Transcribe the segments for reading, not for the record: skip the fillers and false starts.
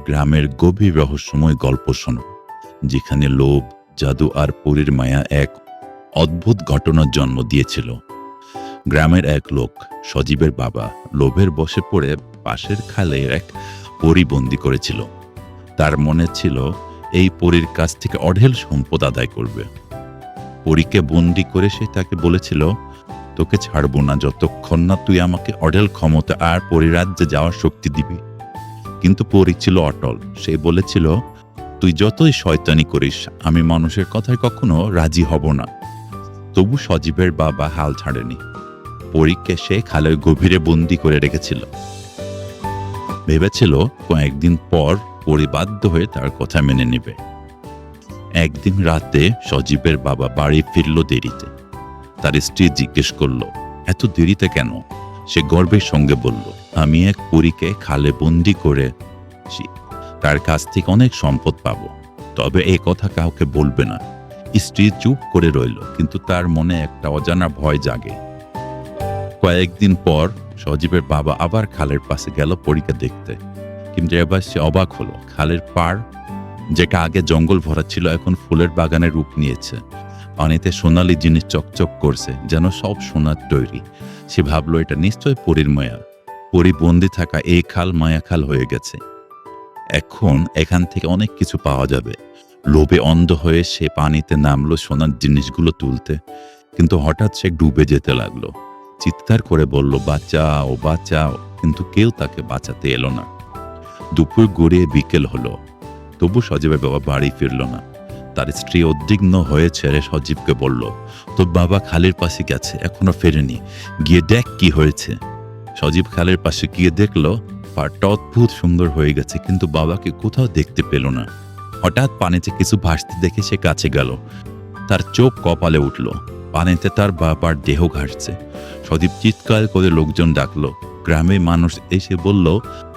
গ্রামের গভীর রহস্যময় গল্প শোনো, যেখানে লোভ, জাদু আর পরীর মায়া এক অদ্ভুত ঘটনার জন্ম দিয়েছিল। গ্রামের এক লোক, সজীবের বাবা, লোভের বশে পড়ে পাশের খালে এক পরী বন্দি করেছিল। তার মনে ছিল এই পরীর কাছ থেকে অঢেল সম্পদ আদায় করবে। পরীকে বন্দি করে সে তাকে বলেছিল, তোকে ছাড়বো না যতক্ষণ না তুই আমাকে অঢেল ক্ষমতা আর পরিরাজ্যে যাওয়ার শক্তি দিবি। কিন্তু পরী ছিল অটল। সে বলেছিল, তুই যতই শয়তানি করিস, আমি মানুষের কথায় কখনো রাজি হব না। তবু সজীবের বাবা হাল ছাড়েনি। পরীকে সে খালের গভীরে বন্দি করে রেখেছিল। ভেবেছিল কয়েকদিন পর পরী বাধ্য হয়ে তার কথা মেনে নেবে। একদিন রাতে সজীবের বাবা বাড়ি ফিরল দেরিতে। তার স্ত্রী জিজ্ঞেস করল, এত দেরিতে কেন? সে গর্বের সঙ্গে বলল, আমি এক পরীকে খালে বন্দি করে তার কাছ থেকে অনেক সম্পদ পাব, তবে এই কথা কাউকে বলবে না। স্ত্রী চুপ করে রইল, কিন্তু তার মনে একটা অজানা ভয় জাগে। কয়েকদিন পর সজীবের বাবা আবার খালের পাশে গেল পরীকে দেখতে। কিন্তু এবার সে অবাক হলো। খালের পাড়, যেটা আগে জঙ্গল ভরা ছিল, এখন ফুলের বাগানের রূপ নিয়েছে। পানিতে সোনালি জিনিস চকচক করছে, যেন সব সোনার তৈরি। সে ভাবলো, এটা নিশ্চয় পরীর মায়া। পরী বন্দি থাকা এই খাল মায়া খাল হয়ে গেছে। এখন এখান থেকে অনেক কিছু পাওয়া যাবে। লোভে অন্ধ হয়ে সে পানিতে নামলো সোনার জিনিসগুলো তুলতে। কিন্তু হঠাৎ সে ডুবে যেতে লাগলো। চিৎকার করে বলল, বাঁচাও বাঁচাও, কিন্তু কেউ তাকে বাঁচাতে এলো না। দুপুর গড়িয়ে বিকেল হলো, তবু সজীবের বাবা বাড়ি ফিরল না। তার স্ত্রী উদ্বিগ্ন হয়ে ছেড়ে সজীবকে বলল, তোর বাবা খালের পাশে গেছে, এখনো ফেরেনি, গিয়ে দেখ কি হয়েছে। সজীব খালের পাশে গিয়ে দেখলো পাড়টা অদ্ভুত সুন্দর হয়ে গেছে, কিন্তু বাবাকে কোথাও দেখতে পেল না। হঠাৎ পানিতে কিছু ভাসতে দেখে সে কাছে গেল। তার চোখ কপালে উঠল। পানিতে তার বাবার দেহ ঘাসছে। সজীব চিৎকার করে লোকজন ডাকলো। গ্রামে মানুষ এসে বলল,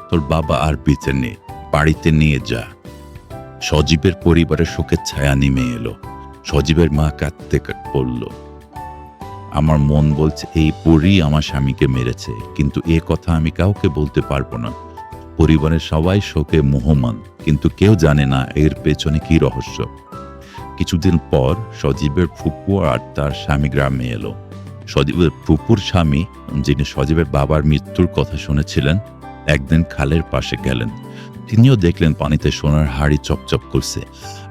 তোর বাবা আর বেঁচে নেই, বাড়িতে নিয়ে যা। সজীবের পরিবারের শোকের ছায়া নেমে এলো। সজীবের মা কাঁদতে পড়ল, আমার মন বলছে এই পরী আমার স্বামীকে মেরেছে, কিন্তু এ কথা আমি কাউকে বলতে পারবো না। পরিবারের সবাই শোকে মোহমান, কিন্তু কেউ জানে না এর পেছনে কি রহস্য। কিছুদিন পর সজীবের ফুপু আর তার স্বামী গ্রামে এলো। সজীবের ফুপুর স্বামী, যিনি সজীবের বাবার মৃত্যুর কথা শুনেছিলেন, একদিন খালের পাশে গেলেন। তিনিও দেখলেন পানিতে সোনার হাড়ি চকচক করছে।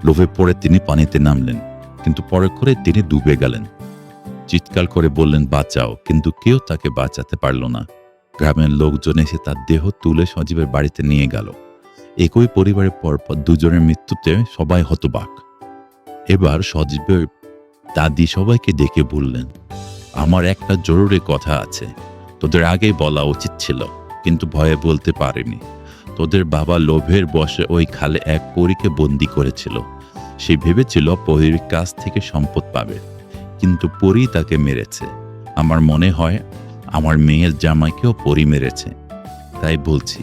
লোভে পড়ে তিনি পানিতে নামলেন, কিন্তু পরে করে তিনি ডুবে গেলেন। চিৎকার করে বললেন, বাঁচাও, কিন্তু কেউ তাকে বাঁচাতে পারল না। গ্রামের লোকজন এসে তার দেহ তুলে সজীবের বাড়িতে নিয়ে গেল। একই পরিবারের পরপর দুজনের মৃত্যুতে সবাই হতবাক। এবার সজীবের দাদি সবাইকে ডেকে বললেন, আমার একটা জরুরি কথা আছে, তোদের আগেই বলা উচিত ছিল, কিন্তু ভয়ে বলতে পারিনি। তোদের বাবা লোভের বশে ওই খালে এক পরীকে বন্দি করেছিল। সে ভেবেছিল পরীর কাছ থেকে সম্পদ পাবে, কিন্তু পরী তাকে মেরেছে। আমার মনে হয় আমার মেয়ের জামাইকেও পরী মেরেছে। তাই বলছি,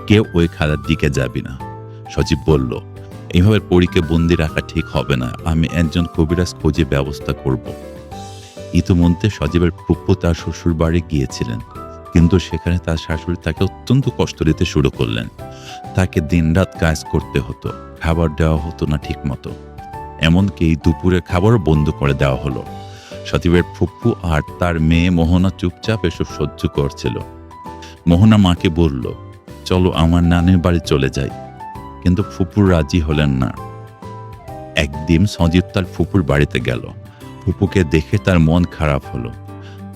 কেউ ওই খালের দিকে যাবি না। সজীব বলল, এইভাবে পরীকে বন্দি রাখা ঠিক হবে না, আমি একজন কবিরাজ খোঁজে ব্যবস্থা করব। ইতিমধ্যে সজীবের ফুপু তার শ্বশুর বাড়ি গিয়েছিলেন, কিন্তু সেখানে তার শাশুড়ি তাকে অত্যন্ত কষ্ট দিতে শুরু করলেন। তাকে দিনরাত কাজ করতে হতো, খাবার দেওয়া হতো না ঠিক মতো, এমনকি দুপুরে খাবারও বন্ধ করে দেওয়া হলো। সজীবের ফুপু আর তার মেয়ে মোহনা চুপচাপ এসব সহ্য করছিল। মোহনা মাকে বলল, চলো আমার নানির বাড়ি চলে যাই, কিন্তু ফুপুর রাজি হলেন না। একদিন সজীব তার ফুপুর বাড়িতে গেল। ফুপুকে দেখে তার মন খারাপ হলো।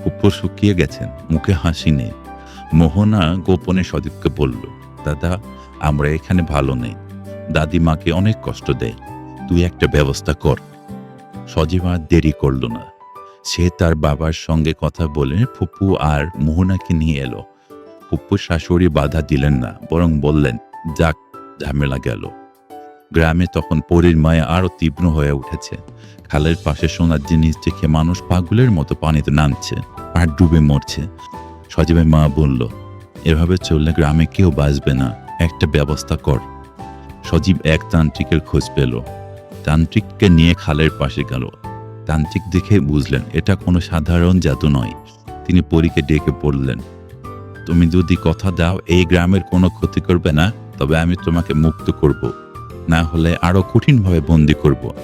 ফুপু শুকিয়ে গেছেন, মুখে হাসি নেই। মোহনা গোপনে সজীবকে বলল, দাদা, আমরা এখানে ভালো নেই, দাদিমাকে অনেক কষ্ট দেয়, তুই একটা ব্যবস্থা কর। সজীব আর দেরি করল না। সে তার বাবার সঙ্গে কথা বলে ফুপু আর মোহনাকে নিয়ে এলো। ফুপুর শাশুড়ি বাধা দিলেন না, বরং বললেন, যাক, ঝামেলা গেল। গ্রামে তখন পরীর মায়া আরো তীব্র হয়ে উঠেছে। খালের পাশে সোনার জিনিস দেখে মানুষ পাগলের মতো পানিতে নামছে আর ডুবে মরছে। সজীবের মা বলল, এভাবে চললে গ্রামে কেউ বাঁচবে না, একটা ব্যবস্থা কর। সজীব এক তান্ত্রিকের খোঁজ পেল। তান্ত্রিককে নিয়ে খালের পাশে গেল। তান্ত্রিক দেখে বুঝলেন এটা কোনো সাধারণ জাদু নয়। তিনি পরীকে ডেকে পড়লেন, তুমি যদি কথা দাও এই গ্রামের কোনো ক্ষতি করবে না, তবে আমি তোমাকে মুক্ত করব, না হলে আরো কঠিনভাবে বন্দি করব।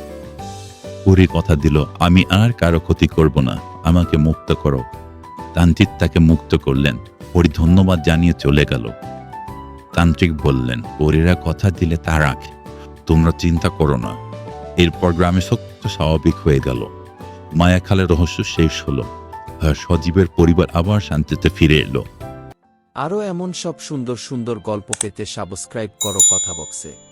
পরী কথা দিল, আমি আর কারো ক্ষতি করব না, আমাকে মুক্ত করো। তান্ত্রিক তাকে মুক্ত করলেন। পরী ধন্যবাদ জানিয়ে চলে গেল। তান্ত্রিক বললেন, পরীরা কথা দিলে তা রাখে, তোমরা চিন্তা করো না। এরপর গ্রামে সত্য স্বাভাবিক হয়ে গেল। মায়াখালের রহস্য শেষ হলো। আর সজীবের পরিবার আবার শান্তিতে ফিরে এলো। আরও এমন সব সুন্দর সুন্দর গল্প পেতে সাবস্ক্রাইব করো কথা বক্সে।